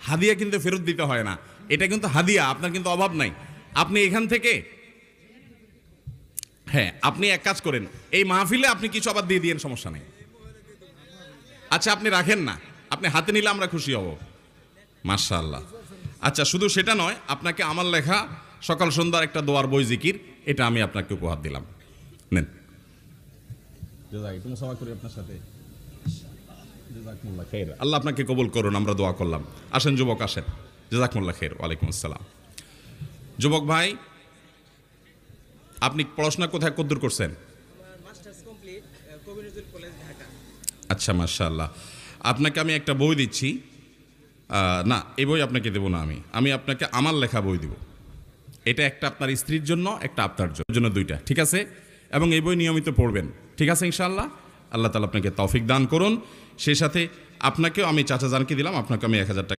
হাদিয়া কিন্তু ফেরত দিতে হয় না, এটা কিন্তু হাদিয়া, আপনার কিন্তু অভাব নাই। আপনি এখান থেকে, হ্যাঁ আপনি এক কাজ করেন, এই মাহফিলে আপনি কিছু আবার দিয়ে দিয়েন, সমস্যা নেই। আচ্ছা আপনি রাখেন না, আপনি হাতে নিলে আমরা খুশি হব। মাশাআল্লাহ। আচ্ছা শুধু সেটা নয়, আপনাকে আমার লেখা সকাল সন্ধ্যার একটা দোয়ার বই জিকির, এটা আমি আপনাকে উপহার দিলাম, নেন। আপনার সাথে আল্লাহ আপনাকে কবুল করুন, আমরা দোয়া করলাম। আসেন যুবক, আসেন। জাযাকুমুল্লাহ খের। ওয়ালাইকুম আসসালাম। যুবক ভাই, আপনি পড়াশোনা কোথায় কদ্দূর করছেন? আচ্ছা মাশাআল্লাহ। আপনাকে আমি একটা বই দিচ্ছি, না এই বই আপনাকে দেবো না, আমি আপনাকে আমার লেখা বই দিব। এটা একটা আপনার স্ত্রীর জন্য, একটা আপনার জন্য, দুইটা, ঠিক আছে? এবং এই বই নিয়মিত পড়বেন, ঠিক আছে ইনশাআল্লাহ। আল্লাহ তাআলা আপনাকে তৌফিক দান করুন। সেই সাথে আপনাকেও আমি চাচা জানকে দিলাম, আপনাকে আমি 1000 টাকা